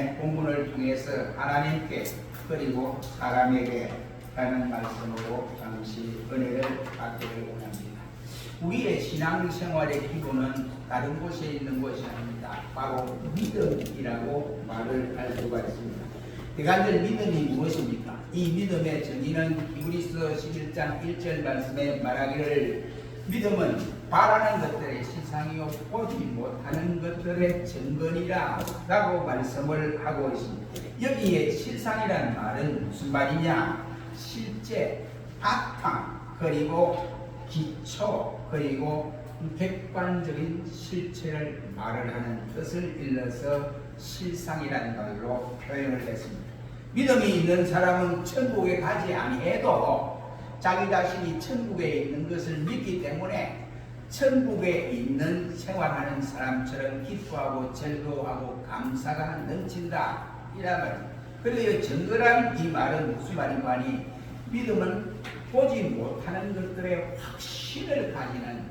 오늘의 본문을 통해서 하나님께 그리고 사람에게 라는 말씀으로 잠시 은혜를 받기를 원합니다. 우리의 신앙생활의 기본은 다른 곳에 있는 것이 아닙니다. 바로 믿음이라고 말을 할 수가 있습니다. 대간절 믿음이 무엇입니까? 이 믿음의 정의는 히브리서 11장 1절 말씀에 말하기를 믿음은 바라는 것들의 실상이요 보지 못하는 것들의 증거니라 라고 말씀을 하고 있습니다. 여기에 실상이라는 말은 무슨 말이냐? 실제, 바탕, 그리고 기초, 그리고 객관적인 실체를 말을 하는 뜻을 일러서 실상이라는 말로 표현을 했습니다. 믿음이 있는 사람은 천국에 가지 아니해도 자기 자신이 천국에 있는 것을 믿기 때문에 천국에 있는 생활하는 사람처럼 기뻐하고 즐거워하고 감사가 넘친다 이란 말입니다. 그리고 증거란 이 말은 무슨 말인가 하니 믿음은 보지 못하는 것들의 확신을 가지는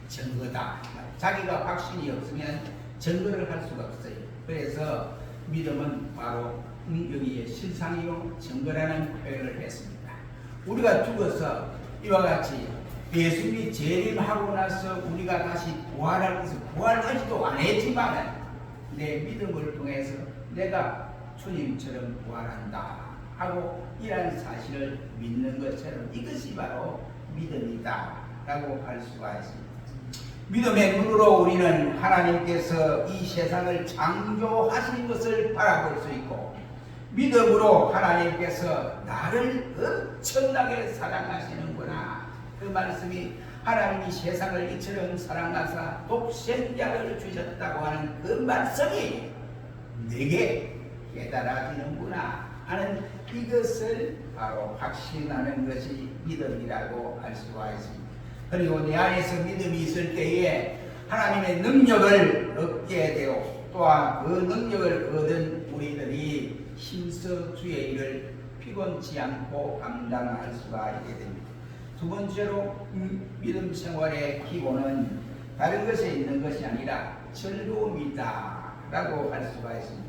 증거다. 자기가 확신이 없으면 증거를 할 수가 없어요. 그래서 믿음은 바로 여기에 실상이요 증거라는 표현을 했습니다. 우리가 죽어서 이와 같이 예수님이 재림하고 나서 우리가 다시 부활할 것을 부활하지도 않았지만 내 믿음을 통해서 내가 주님처럼 부활한다 하고 이러한 사실을 믿는 것처럼 이것이 바로 믿음이다 라고 할 수가 있습니다. 믿음의 눈으로 우리는 하나님께서 이 세상을 창조하신 것을 바라볼 수 있고 믿음으로 하나님께서 나를 엄청나게 사랑하시는구나 그 말씀이 하나님이 세상을 이처럼 사랑하사 독생자를 주셨다고 하는 그 말씀이 내게 깨달아지는구나 하는 이것을 바로 확신하는 것이 믿음이라고 할 수가 있습니다. 그리고 내 안에서 믿음이 있을 때에 하나님의 능력을 얻게 되고 또한 그 능력을 얻은 우리들이 힘써 주의 일을 피곤치 않고 감당할 수가 있게 됩니다. 두 번째로 믿음 생활의 기본은 다른 것에 있는 것이 아니라 즐거움이다 라고 할 수가 있습니다.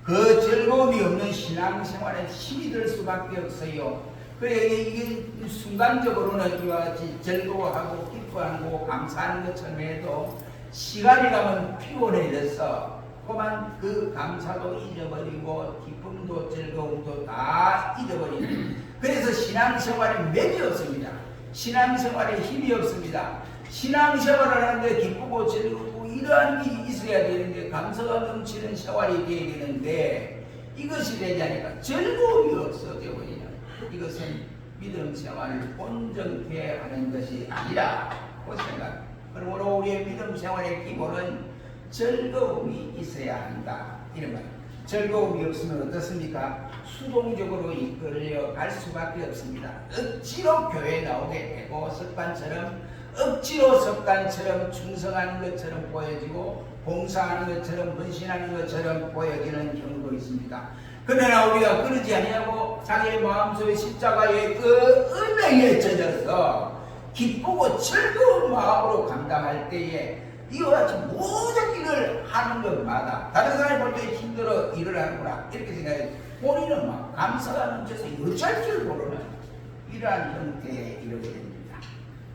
그 즐거움이 없는 신앙생활에 힘이 들 수밖에 없어요. 그래 이게 순간적으로는 이와 같이 즐거워하고 기뻐하고 감사하는 것처럼 해도 시간이 가면 피곤해져서 그만 그 감사도 잊어버리고 기쁨도 즐거움도 다 잊어버리는 그래서 신앙생활에 맥이 없습니다. 신앙생활에 힘이 없습니다. 신앙생활을 하는데 기쁘고 즐겁고 이러한 게 있어야 되는데 감사가 넘치는 생활이 되어야 되는데 이것이 되지 않으니까 즐거움이 없어져 버리는 이것은 믿음 생활을 온전케 하는 것이 아니라고 생각합니다. 그러므로 우리의 믿음 생활의 기본은 즐거움이 있어야 한다 이런 말. 즐거움이 없으면 어떻습니까? 수동적으로 이끌려 갈 수밖에 없습니다. 억지로 교회에 나오게 되고 억지로 습관처럼 충성하는 것처럼 보여지고 봉사하는 것처럼 헌신하는 것처럼 보여지는 경우도 있습니다. 그러나 우리가 그러지 아니하고 자기의 마음속에 십자가의 그 은혜에 젖어서 기쁘고 즐거운 마음으로 감당할 때에 이와 같이 모든 일을 하는 것마다 다른 사람이 볼 때 힘들어 일을 하는구나 이렇게 생각해요. 본인은 막 감사가 넘쳐서 어쩔 줄 모르는 이러한 형태에 이르게 됩니다.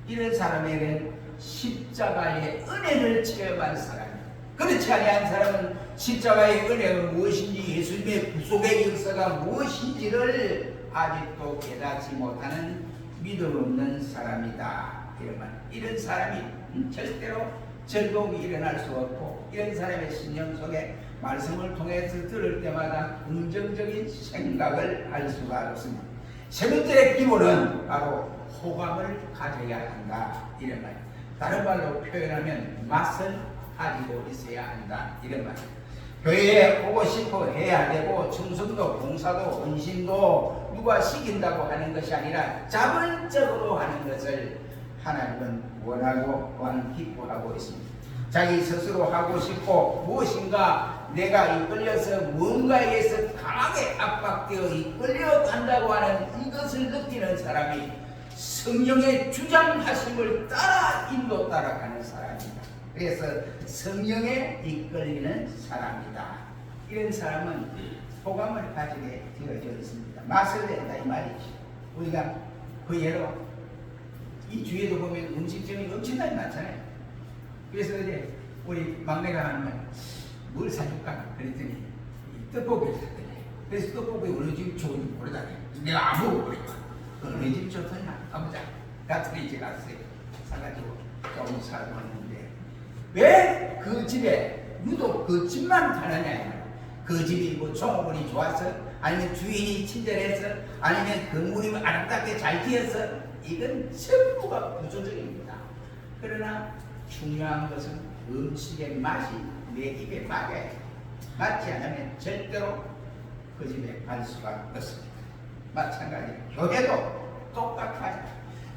이런 사람에게는 십자가의 은혜를 체험한 사람입니다. 그렇지 아니한 사람은 십자가의 은혜가 무엇인지 예수님의 구속의 역사가 무엇인지를 아직도 깨닫지 못하는 믿음 없는 사람이다. 이런 사람이 절대로 즐거움이 일어날 수 없고 이런 사람의 신령 속에 말씀을 통해서 들을 때마다 긍정적인 생각을 할 수가 없습니다. 세 번째 기본은 바로 호감을 가져야 한다 이런 말. 다른 말로 표현하면 맛을 가지고 있어야 한다 이런 말. 교회에 오고 싶어 해야 되고 충성도 봉사도 헌신도 누가 시킨다고 하는 것이 아니라 자발적으로 하는 것을 하나님은 원하고 또한 기뻐하고 있습니다. 자기 스스로 하고 싶고 무엇인가 내가 이끌려서 뭔가에서 강하게 압박되어 이끌려 간다고 하는 이것을 느끼는 사람이 성령의 주장하심을 따라 인도 따라가는 사람입니다. 그래서 성령에 이끌리는 사람이다 이런 사람은 호감을 가지게 되어져 있습니다. 맛을 낸다 이 말이죠. 우리가 그 예로 이 주위에도 보면 음식점이 엄청나게 많잖아요. 그래서 이제 우리 막내가 하는 말, 뭘 사줄까? 그랬더니 떡볶이를 샀더니, 그래서 떡볶이 어느 집 좋은지 모르다니 내가 안 먹어버리고 어느 집 좋더냐 가보자. 같은 집 갔어요. 사가지고 조금 사고 왔는데 왜 그 집에 유독 그 집만 가느냐. 그 집이 뭐 종업원이 좋아서, 아니면 주인이 친절해서, 아니면 건물이 아름답게 잘 지어서, 이건 전부가 구조적입니다. 그러나 중요한 것은 음식의 맛이 내 입에 맞아야 해요. 맞지 않으면 절대로 그 집에 갈 수가 없습니다. 마찬가지로 교회도 똑같아요.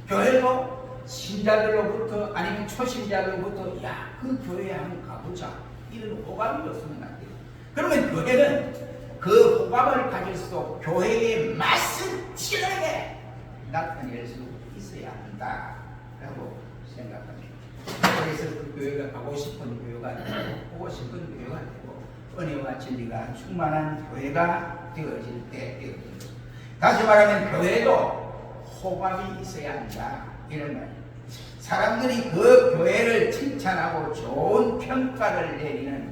교회도 신자들로부터 아니면 초신자들로부터 야, 그 교회에 한번 가보자 이런 호감이 없으면 안 돼요. 그러면 교회는 그 호감을 가질수록 교회의 맛을 진하게 나타낼 수 있어야 한다라고 생각합니다. 그래서 그 교회가 가고 싶은 교회가 되고 보고 싶은 교회가 되고 은혜와 진리가 충만한 교회가 되어질 때 되어집니다. 다시 말하면 교회도 호감이 있어야 한다 이런 말이에요. 사람들이 그 교회를 칭찬하고 좋은 평가를 내리는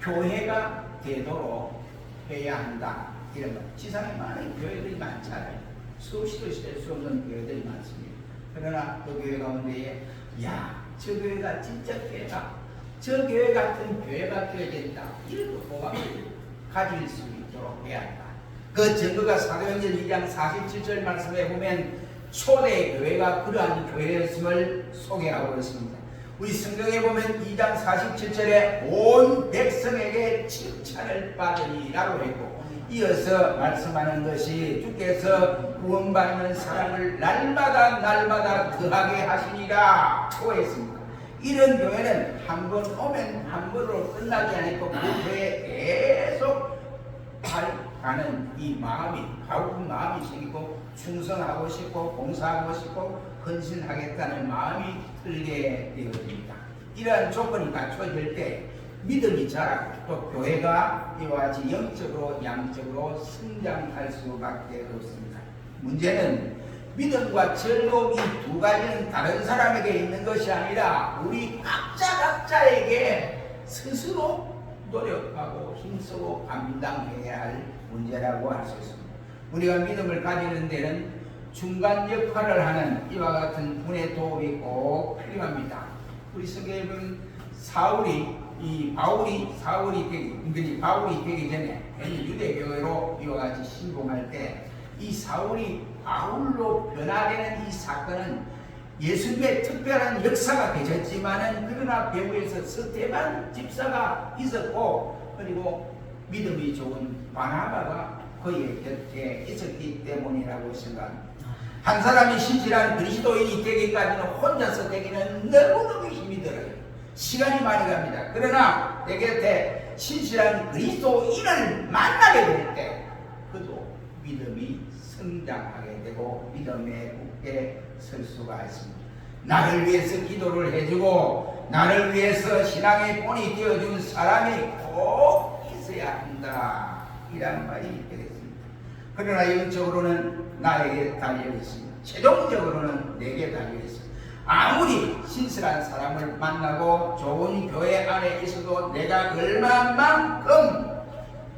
교회가 되도록 해야 한다 이런 말. 지상에 많은 교회들이 많잖아요. 수시로 셀 수 없는 교회들이 많습니다. 그러나 그 교회 가운데에 야, 저 교회가 진짜 교회다, 저 교회 같은 교회가 되어야겠다 이런 호감을 가질 수 있도록 해야 한다. 그 증거가 사도행전 2장 47절 말씀에 보면 초대 교회가 그러한 교회였음을 소개하고 있습니다. 우리 성경에 보면 2장 47절에 온 백성에게 칭찬을 받으리라고 했고, 이어서 말씀하는 것이 주께서 구원받는 사람을 날마다 더하게 하시니라 고 했습니다. 이런 교회는 한 번 오면 한 번으로 끝나지 않고 그 교회에 계속 가는 이 마음이, 가고픈 마음이 생기고 충성하고 싶고 봉사하고 싶고 헌신하겠다는 마음이 들게 되어집니다. 이러한 조건이 갖춰질 때 믿음이 자라고 또 교회가 이와 같이 영적으로 양적으로 성장할 수밖에 없습니다. 문제는 믿음과 즐거움 이 두 가지는 다른 사람에게 있는 것이 아니라 우리 각자에게 스스로 노력하고 힘쓰고 감당해야 할 문제라고 할 수 있습니다. 우리가 믿음을 가지는 데는 중간 역할을 하는 이와 같은 분의 도움이 꼭 필요합니다. 우리 성경에 보면 바울이 되기 전에 유대교회로 이와 같이 신봉할 때 이 사울이 바울로 변화되는 이 사건은 예수님의 특별한 역사가 되셨지만은 그러나 배후에서 스데반 집사가 있었고, 그리고 믿음이 좋은 바나바가 그의 곁에 있었기 때문이라고 생각합니다. 한 사람이 신실한 그리스도인이 되기까지는 혼자서 되기는 너무너무 힘이 들어요. 시간이 많이 갑니다. 그러나 내 곁에 신실한 그리스도인을 만나게 될 때 그도 믿음이 성장하게 되고 믿음에 굳게 설 수가 있습니다. 나를 위해서 기도를 해주고 나를 위해서 신앙의 본이 되어준 사람이 꼭 있어야 한다 이란 말이 되겠습니다. 그러나 영적으로는 나에게 달려있습니다. 최종적으로는 내게 달려있습니다. 아무리 신실한 사람을 만나고 좋은 교회 안에 있어도 내가 얼마만큼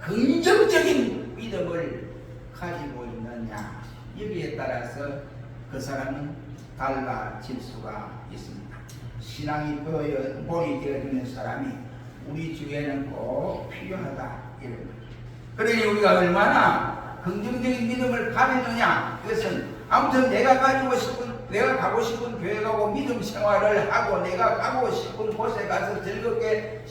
긍정적인 믿음을 가지고 있느냐, 여기에 따라서 그 사람은 달라질 수가 있습니다. 신앙이 본이 되어지는 사람이 우리 주위에는 꼭 필요하다 이런 거죠. 그러니 우리가 얼마나 긍정적인 믿음을 가지느냐, 그것은 아무튼 내가 가고 싶은 교회 가고 믿음 생활을 하고 내가 가고 싶은 곳에 가서 즐겁게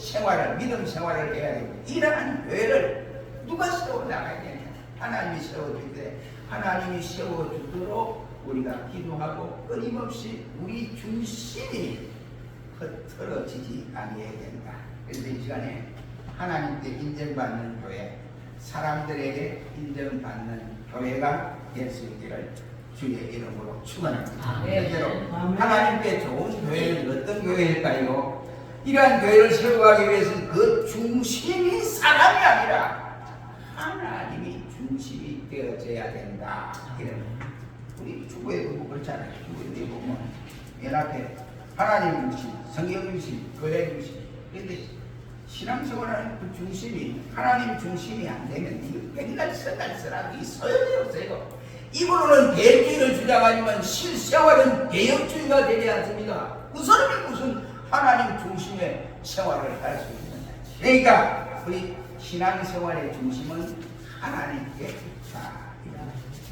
믿음 생활을 해야 됩니다. 이러한 교회를 누가 세워나가야 되냐? 하나님이 세워줄 때 하나님이 세워주도록 우리가 기도하고 끊임없이 우리 중심이 흐트러지지 아니해야 된다. 그래서 이 시간에 하나님께 인정받는 교회, 사람들에게 인정받는 교회가 될 수 있기를 주의 이름으로 축원합니다. 첫째로 하나님께 좋은 교회는 어떤 교회일까요? 이러한 교회를 세워가기 위해서는 그 중심이 사람이 아니라 하나님이 중심이 되어져야 된다. 이런 우리 주부에 보면 그렇잖아요. 주부에 보면 맨 앞에 하나님 중심, 성경 중심, 교회 중심. 그런데 신앙생활하는 그 중심이 하나님 중심이 안 되면 이거 맨날 써달쓰라고 이 소용이 없어요. 입으로는 개혁주의를 주장하지만 실생활은 개혁주의가 되지 않습니다. 그 사람이 무슨 하나님 중심의 생활을 할 수 있느냐. 그러니까 우리 신앙생활의 중심은 하나님께 있다.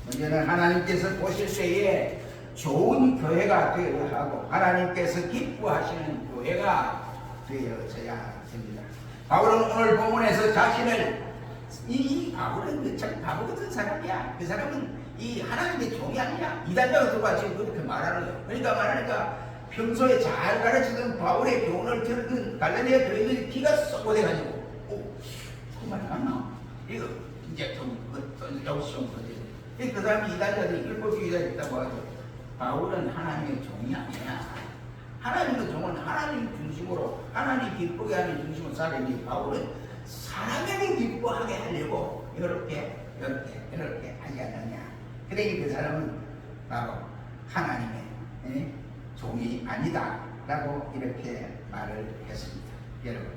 먼저는 하나님께서 보실 때에 좋은 교회가 되어야 하고 하나님께서 기뻐하시는 교회가 되어져야 됩니다. 바울은 오늘 본문에서 자신을 이 바울은 참 바보 같은 사람이야. 그 사람은 이 하나님의 종이 아니야. 이단자가 들어와 지금 그렇게 말하는 거예요. 그러니까 말하니까 평소에 잘 가르치던 바울의 교훈을 들은 갈라디아 교인들이 기가 썩어대가지고 그 말이 맞나? 이거 이제 좀 역시용 거지. 그 사람이 이단자들이 율법주의자 있다고 하죠. 바울은 하나님의 종이 아니야. 하나님의 종은 하나님 중심으로 하나님 기쁘게 하는 중심으로 살아야지. 바울은 사람에게 기뻐하게 하려고 이렇게 하지 않느냐. 그러니 그 사람은 바로 하나님의 종이 아니다 라고 이렇게 말을 했습니다. 여러분,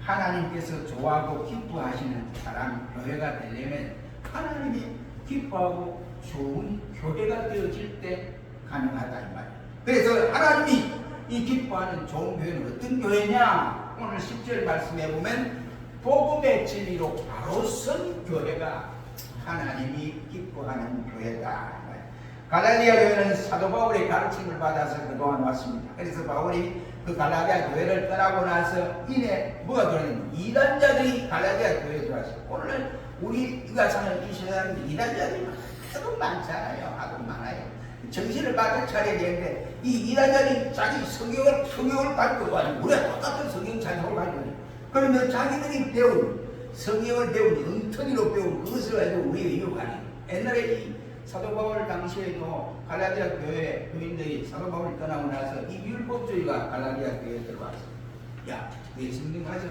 하나님께서 좋아하고 기뻐하시는 사람 교회가 되려면 하나님이 기뻐하고 좋은 교회가 되어질 때 가능하다 이 말이에요. 그래서 하나님이 이 기뻐하는 좋은 교회는 어떤 교회냐? 오늘 10절 말씀해 보면 복음의 진리로 바로 선 교회가 하나님이 기뻐하는 교회다. 갈라디아 교회는 사도 바울의 가르침을 받아서 그동안 왔습니다. 그래서 바울이 그 갈라디아 교회를 떠나고 나서 이내 뭐가 들어있는 이단자들이 갈라디아 교회에 들어왔어요. 오늘 우리가 사는 이 세상에 이단자들이 하도 많잖아요. 하도 많아요. 정신을 바짝 차려야 되는데 이 이단자들이 자기 성경을 가지고 와요. 우리가 똑같은 성경 찬송을 가지고 와요. 그러면 자기들이 배운 성경을 배운 엉터리로 배운 그것을 가지고 우리가 이용하는 옛날에 이 사도 바울 당시에도 갈라디아 교회 교인들이 사도 바울이 떠나고 나서 이 율법주의가 갈라디아 교회에 들어왔어. 야, 예수 믿는 거 하죠?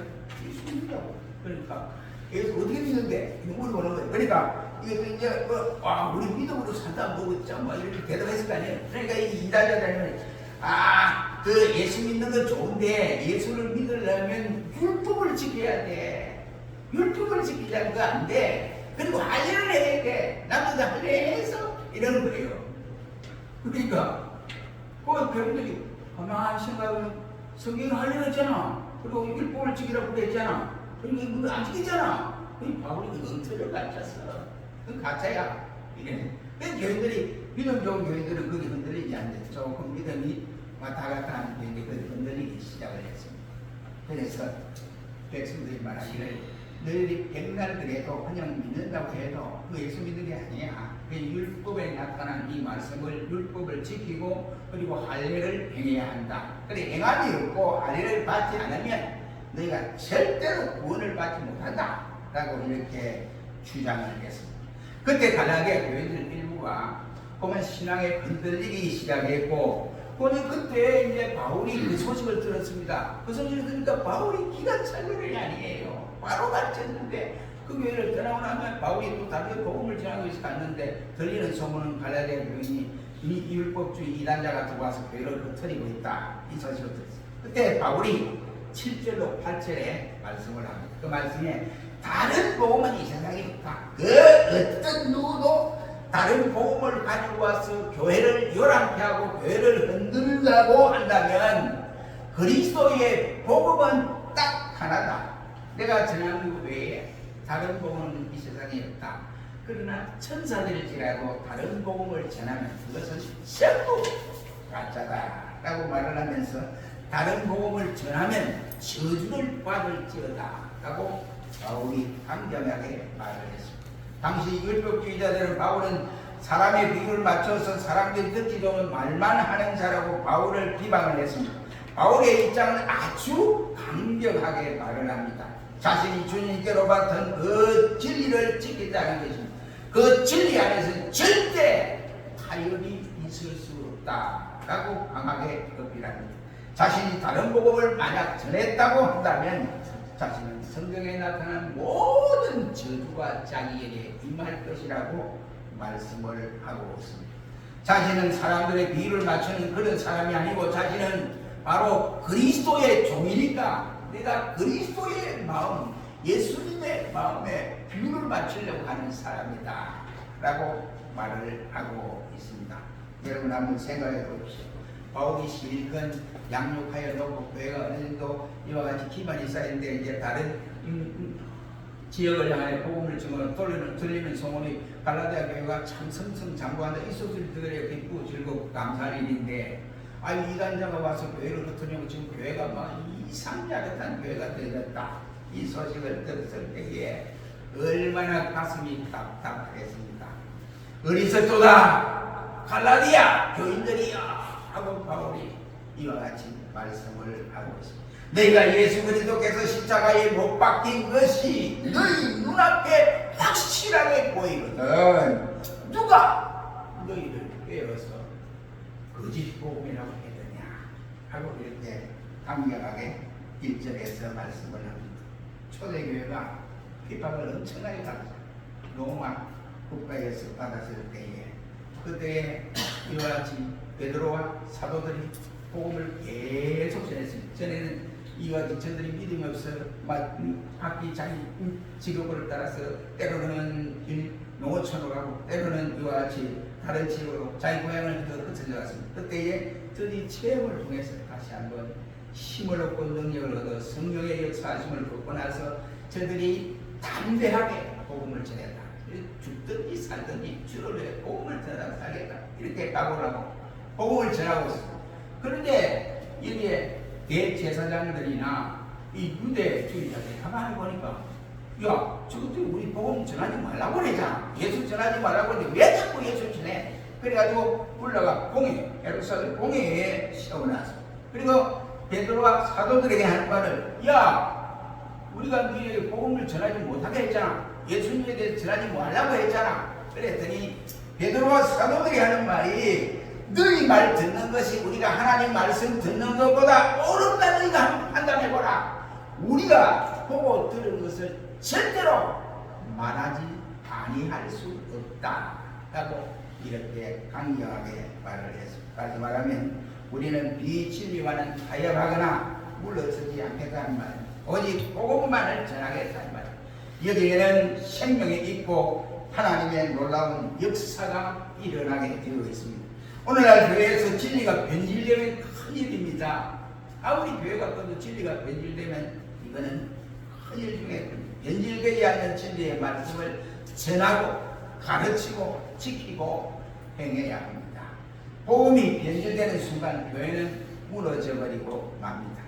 예수 믿는다고. 그러니까 예수 어떻게 믿는데? 이거 물어보는 거예요. 그러니까 이거 이제 우리 믿음으로 산다 뭐겠죠? 뭐 이렇게 대답했을 거 아니에요. 그러니까 이 이단자들은 그 예수 믿는 건 좋은데 예수를 믿으려면 율법을 지켜야 돼. 율법을 지키지 않으면 안 돼. 그리고 할례를 해야 돼. 남자들 할례해서 이러는 거예요. 그러니까 그 교인들이 가만히 생각하면 성경에 할례했잖아. 그리고 율법을 지키라고 그랬잖아. 그러니까 이거 안 지키잖아. 그 바울이 그 엉터리를 가르쳤어. 그건 가짜야. 이래. 그래서 교인들이 믿음 좋은 교인들은 그게 흔들리지 않는데 조금 믿음이 왔다 갔다 하는 교인들이 그게 흔들리기 시작을 했습니다. 그래서 백성들이 말하기를 너희들이 백날 그래도 그냥 믿는다고 해도 그 예수 믿는 게 아니야. 그 율법에 나타난 이 말씀을 율법을 지키고 그리고 할례를 행해야 한다. 그래 행함이 없고 할례를 받지 않으면 너희가 절대로 구원을 받지 못한다 라고 이렇게 주장을 했습니다. 그때 갈라디아 교인들 일부가 보면 신앙에 흔들리기 시작했고 그때 이제 바울이 그 소식을 들었습니다. 그 소식을 들으니까 바울이 기가 찰 일이 아니에요. 바로 가르쳤는데 그 교회를 떠나고 나면 바울이 또 다른 복음을 전하고 있어 갔는데 들리는 소문은 갈라디아 교인이 이 율법주의 이단자가 들어와서 교회를 흩어리고 있다. 이 소식을 들었어요. 그때 바울이 7절로 8절에 말씀을 합니다. 그 말씀에 다른 복음은 이 세상에 없다. 그 어떤 누구도 다른 복음을 가지고 와서 교회를 요란케 하고 교회를 흔들려고 한다면 그리스도의 복음은 딱 하나다. 내가 전하는 것 외에 다른 복음은 이 세상에 없다. 그러나 천사들일지라도 다른 복음을 전하면 그것은 전부 가짜다 라고 말을 하면서 다른 복음을 전하면 저주를 받을지어다 라고 바울이 강경하게 말을 했습니다. 당시 율법주의자들은 바울은 사람의 비유를 맞춰서 사람들이 듣기 좋은 말만 하는 자라고 바울을 비방을 했습니다. 바울의 입장은 아주 강력하게 말을 합니다. 자신이 주님께로 받은 그 진리를 지키자는 것입니다. 그 진리 안에서는 절대 타협이 있을 수 없다라고 강하게 어필합니다. 자신이 다른 복음을 만약 전했다고 한다면 자신은 성경에 나타난 모든 저주가 자기에게 임할 것이라고 말씀을 하고 있습니다. 자신은 사람들의 비유를 맞추는 그런 사람이 아니고 자신은 바로 그리스도의 종이니까 내가 그리스도의 마음, 예수님의 마음에 비유를 맞추려고 하는 사람이다 라고 말을 하고 있습니다. 여러분 한번 생각해 보십시오. 바울이 실컷 양육하여 놓고 교회가 어느 정도 이와 같이 기반이 쌓였는데 이제 다른 지역을 향해 복음을 들리는 소문이 갈라디아 교회가 참 승승장구한다. 이 소식을 들으려 기쁘고 즐겁고 감사할 일인데 아유 이단자가 와서 교회를 흩어지고 지금 교회가 막 이상자릇한 교회가 되었다. 이 소식을 들었을 때에 얼마나 가슴이 답답하겠습니까? 어리석도다 갈라디아 교인들이여 하고 바울이 이와 같이 말씀을 하고 있습니다. 내가 예수 그리스도께서 십자가에 못 박힌 것이 너희 눈앞에 확실하게 보이거든 누가 너희를 깨워서 거짓 복음이라고 했느냐 하고 이렇게 강력하게 1절에서 말씀을 합니다. 초대교회가 핍박을 엄청나게 받았어요. 로마 국가에서 받았을 때에 그때에 이와 같이 베드로와 사도들이 복음을 계속 전했습니다. 전에는 이와 같이 저들이 믿음이 없어 각기 자기 직업을 따라서 때로는 농어촌으로 가고 때로는 이와 같이 다른 지역으로 자기 고향을 흩어져 갔습니다. 그때에 저들이 체험을 통해서 다시 한번 힘을 얻고 능력을 얻어 성령의 역사하심을 받고 나서 저들이 담대하게 복음을 전했다. 죽든지 살든지 주를 위해 복음을 전하고 살겠다. 이렇게 각오를 하고 복음을 전하고 있습니다. 그런데 여기에 대제사장들이나 이 유대주의자들이 가만히 보니까 야 저것들이 우리 복음 전하지 말라고 그러잖아. 예수 전하지 말라고 그러는데 왜 자꾸 예수 전해? 그래가지고 올라가 공회 예루살렘 공회에 세워놨어. 그리고 베드로와 사도들에게 하는 말을 야 우리가 너희에게 복음을 전하지 못하게 했잖아. 예수님에 대해서 전하지 말라고 했잖아. 그랬더니 베드로와 사도들이 하는 말이 너희 말 듣는 것이 우리가 하나님 말씀 듣는 것보다 옳은가 너희가 한번 판단해보라. 우리가 보고 들은 것을 절대로 말하지 아니할 수 없다 라고 이렇게 강경하게 말을 했습니다. 다시 말하면 우리는 비진리와는 타협하거나 물러서지 않겠다는 말, 오직 복음만을 전하겠다는 말. 여기에는 생명이 있고 하나님의 놀라운 역사가 일어나게 되어 있습니다. 오늘날 교회에서 진리가 변질되면 큰일입니다. 아무리 교회가 떠도 진리가 변질되면 이거는 큰일 중에 변질되지 않는 진리의 말씀을 전하고 가르치고 지키고 행해야 합니다. 복음이 변질되는 순간 교회는 무너져버리고 맙니다.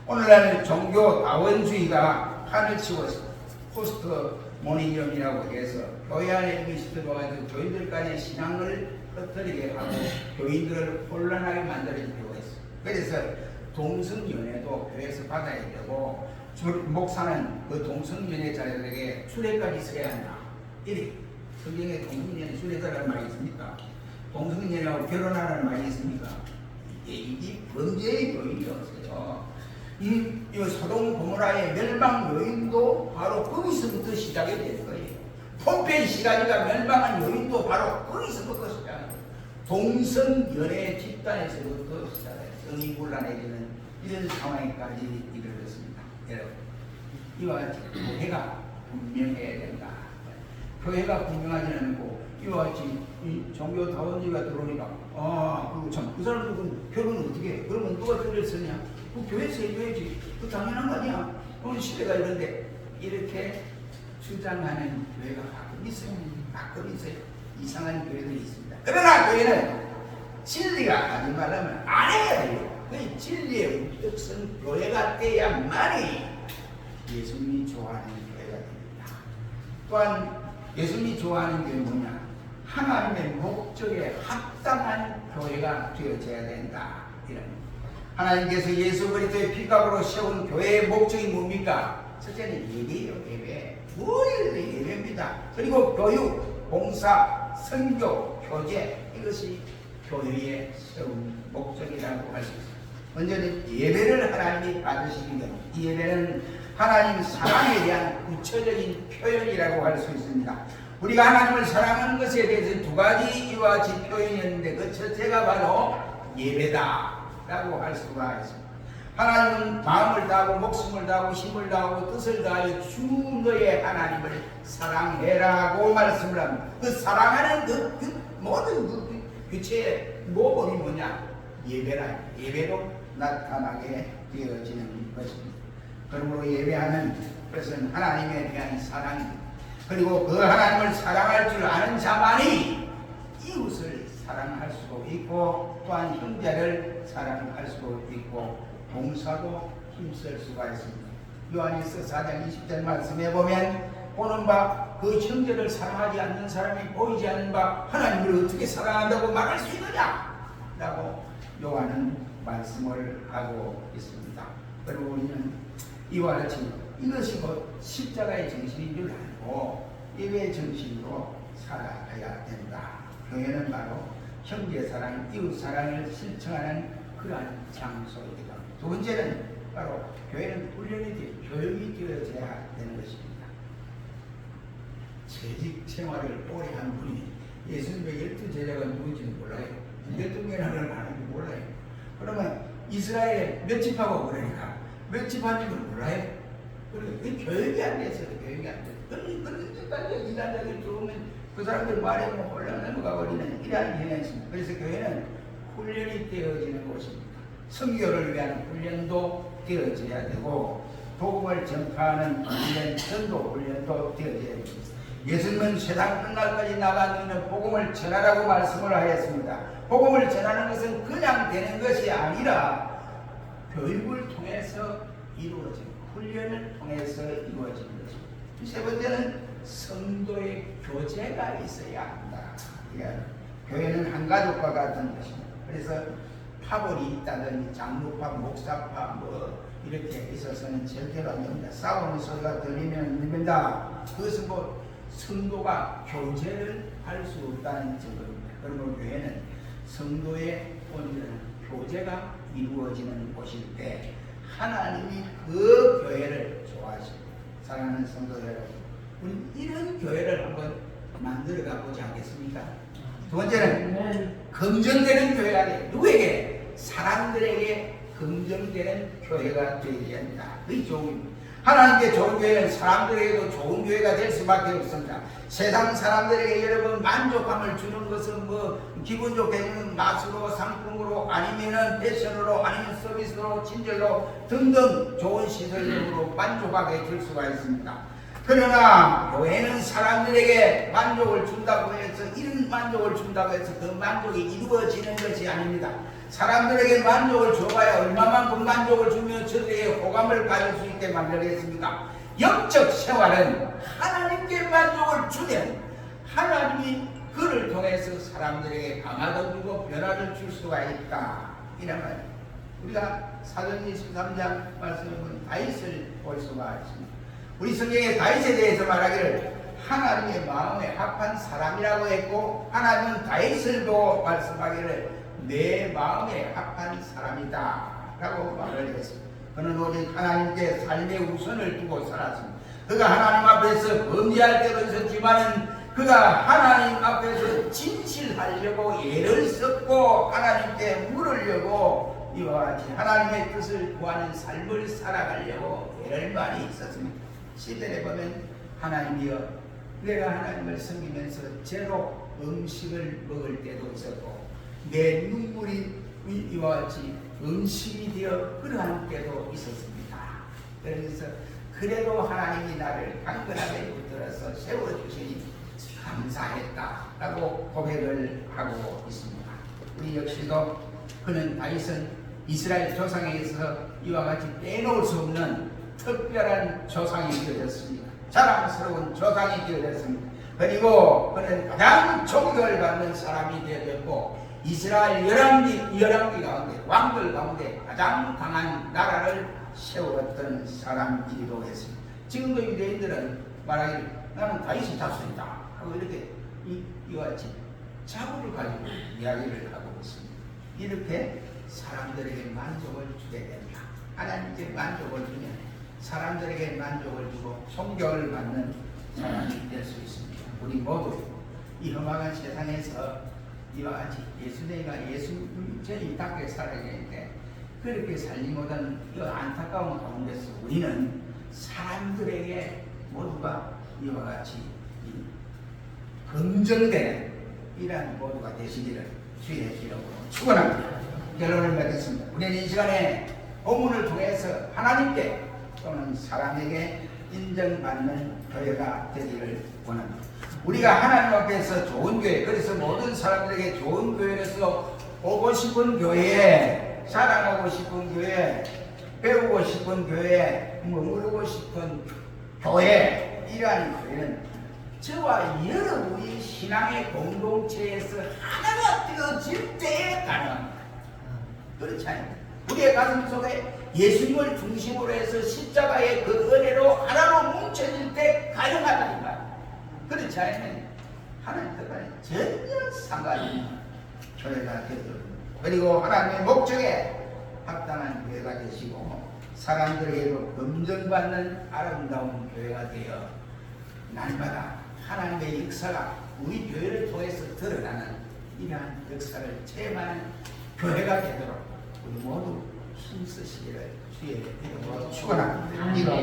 오늘날 종교 다원주의가 판을 치고 있습니다. 포스트 모니즘이라고 해서 교회 안에 이것이 들어와서 교인들 간의 신앙을 흩어지게 하고 교인들을 혼란하게 만들어지고 있어요. 그래서 동성연애도 교회에서 받아야 되고 목사는 그 동성연애자들에게 수레까지 써야 한다. 이렇게 성경에 동성연애 수레자라는 말이 있습니까? 동성연애하고 결혼하라는 말이 있습니까? 이게 범죄의 요인이었어요. 이 소돔 고모라의 멸망 요인도 바로 거기서부터 시작이 될 거예요. 폼페이 시가지가 멸망한 요인도 바로 거기서부터 시작해요. 동성연애 집단에서부터 시작해요. 성이곤란해지는 이런 상황까지 이르렀습니다. 여러분, 이와 같이 교회가 분명해야 된다. 교회가 분명하지 않고 이와 같이 이 종교 다원주의가 들어오니까 그 사람들은 결혼은 어떻게 해? 그러면 누가 교회를 쓰냐? 그 교회에서 해줘야지. 그 당연한 거 아니야? 오늘 시대가 이런데 이렇게 주장하는 교회가 가끔 있어요. 이상한 교회들이 있습니다. 그러나 교회는 진리가 하지 말라면 안 해야 돼요. 그 진리의 뜻은 교회가 돼야만이 예수님이 좋아하는 교회가 됩니다. 또한 예수님이 좋아하는 교회는 뭐냐? 하나님의 목적에 합당한 교회가 되어져야 된다. 이런. 하나님께서 예수 그리스도의 피값으로 세운 교회의 목적이 뭡니까? 첫째는 예배예요. 예배. 뭘 예배입니다. 그리고 교육, 봉사, 선교, 교제, 이것이 교회의 세운 목적이라고 할 수 있습니다. 먼저는 예배를 하나님이 받으시는 것. 이 예배는 하나님 사랑에 대한 구체적인 표현이라고 할 수 있습니다. 우리가 하나님을 사랑하는 것에 대해서 두 가지 이와 같이 표현이었는데 그 첫째가 바로 예배다라고 할 수가 있습니다. 하나님은 마음을 다하고 목숨을 다하고 힘을 다하고 뜻을 다하여 주 너의 하나님을 사랑해라고 말씀을 합니다. 그 사랑하는 그 모든 그 교체의 모범이 뭐냐? 예배라. 예배로 나타나게 되어지는 것입니다. 그러므로 예배하는 것은 하나님에 대한 사랑입니다. 그리고 그 하나님을 사랑할 줄 아는 자만이 이웃을 사랑할 수도 있고 또한 형제를 사랑할 수도 있고 봉사도 힘쓸 수가 있습니다. 요한일서 4장 20절 말씀에 보면 보는 바 그 형제를 사랑하지 않는 사람이 보이지 않는 바 하나님을 어떻게 사랑한다고 말할 수 있느냐? 라고 요한은 말씀을 하고 있습니다. 그리고 우리는 이와 같이 이것이 곧 십자가의 정신인 줄 알고 예배의 정신으로 살아가야 된다. 교회는 바로 형제사랑, 이웃사랑을 실천하는 그러한 장소이기도 합니다. 두 번째는 바로 교회는 훈련이 교육이 되어져야 되는 것입니다. 재직 생활을 오래 한 분이 예수님의 12제자가 누군지는 몰라요. 12개나 걸 아는지 몰라요. 그러면 이스라엘에 몇 집하고 그러니까 몇 집 하는지 몰라요. 그러니까 교육이 안 돼서 교육이 안 돼서 그런 데까지 이단자들 들어오면 그 사람들 말에 홀랑 넘어가 버리는 이러한 현상이 있습니다. 그래서 교회는 훈련이 되어지는 곳입니다. 선교를 위한 훈련도 되어져야 되고 복음을 전파하는 훈련, 전도 훈련도 되어져야 됩니다. 예수님은 세상 끝날까지 나가 너희는 복음을 전하라고 말씀을 하였습니다. 복음을 전하는 것은 그냥 되는 것이 아니라 교육을 통해서 이루어지고 훈련을 통해서 이루어지는 것입니다. 세 번째는 성도의 교제가 있어야 한다. 교회는 한 가족과 같은 것입니다. 그래서 파벌이 있다든지 장로파, 목사파 뭐 이렇게 있어서는 절대로 안 됩니다. 싸우는 소리가 들리면 안 됩니다. 그것은 뭐 성도가 교제를 할 수 없다는 증거입니다. 그러면 교회는 성도의 온전한 교제가 이루어지는 곳일 때 하나님이 그 교회를 좋아하십니다. 사랑하는 성도 여러분, 우리 이런 교회를 한번 만들어가 보지 않겠습니까? 두 번째는 긍정되는 교회가 돼요. 누구에게? 사람들에게 긍정되는 교회가 되어야 합니다. 그게 좋은 하나님께 좋은 교회는 사람들에게도 좋은 교회가 될 수밖에 없습니다. 세상 사람들에게 여러분 만족감을 주는 것은 뭐 기분 좋게 주는 맛으로, 상품으로, 아니면은 패션으로, 아니면 서비스로, 친절로 등등 좋은 시설적으로 만족하게 줄 수가 있습니다. 그러나 교회는 사람들에게 만족을 준다고 해서 이런 만족을 준다고 해서 그 만족이 이루어지는 것이 아닙니다. 사람들에게 만족을 줘봐야 얼마만큼 만족을 주며 저들에게 호감을 가질 수 있게 만들겠습니까? 영적 생활은 하나님께 만족을 주면 하나님이 그를 통해서 사람들에게 강화도 주고 변화를 줄 수가 있다. 이런 말. 우리가 사도행전 13장 말씀에 보면 다윗을 볼 수가 있습니다. 우리 성경에 다윗에 대해서 말하기를 하나님의 마음에 합한 사람이라고 했고 하나님은 다윗을 보고 말씀하기를 내 마음에 합한 사람이다 라고 말을 했습니다. 그는 오직 하나님께 삶의 우선을 두고 살았습니다. 그가 하나님 앞에서 범죄할 때도 있었지만은 그가 하나님 앞에서 진실하려고 애를 썼고 하나님께 물으려고 이와 같이 하나님의 뜻을 구하는 삶을 살아가려고 애를 많이 있었습니다. 시대에 보면 하나님이여 내가 하나님을 섬기면서 제로 음식을 먹을 때도 있었고 내 눈물이 이와 같이 음식이 되어 그러한 때도 있었습니다. 그래서 그래도 하나님이 나를 강건하게 붙들어서 세워주시니 감사했다라고 고백을 하고 있습니다. 우리 역시도 그는 다윗은 이스라엘 조상에게서 이와 같이 빼놓을 수 없는 특별한 조상이 되어졌습니다. 자랑스러운 조상이 되어졌습니다. 그리고 그는 가장 존경을 받는 사람이 되어졌고 이스라엘 열왕기 가운데 왕들 가운데 가장 강한 나라를 세웠던 사람이기도 했습니다. 지금도 유대인들은 말하기를 나는 다윗의 자손이다 하고 이렇게 이와 같이 자부를 가지고 이야기를 하고 있습니다. 이렇게 사람들에게 만족을 주게 된다. 하나님께 만족을 주면 사람들에게 만족을 주고 존경을 받는 사람이 될 수 있습니다. 우리 모두 이 험악한 세상에서 이와 같이 예수님과 예수님답게 살아야 되는데 그렇게 살지 못한 이 안타까운 가운데서 우리는 사람들에게 모두가 이와 같이 긍정되는 이러한 모두가 되시기를 주의 이름으로 축원합니다. 결론을 맺겠습니다. 우리는 이 시간에 본문을 통해서 하나님께 또는 사람에게 인정받는 교회가 되기를 원합니다. 우리가 하나님 앞에서 좋은 교회, 그래서 모든 사람들에게 좋은 교회에서 오고 싶은 교회, 사랑하고 싶은 교회, 배우고 싶은 교회, 머무르고 싶은 교회, 이러한 교회는 저와 여러분이 신앙의 공동체에서 하나가 되어질 때에 가능합니다. 그렇지 않습니까? 우리의 가슴 속에 예수님을 중심으로 해서 십자가의 그 은혜로 하나로 뭉쳐질 때 가능하다 이 말. 그렇지 않으면 하나님과는 전혀 상관이 없는 교회가 되도록, 그리고 하나님의 목적에 합당한 교회가 되시고 사람들에게도 검증받는 아름다운 교회가 되어 날마다 하나님의 역사가 우리 교회를 통해서 드러나는 이러한 역사를 체험하는 교회가 되도록 우리 모두 힘쓰시기를 주의 이름으로 축원합니다.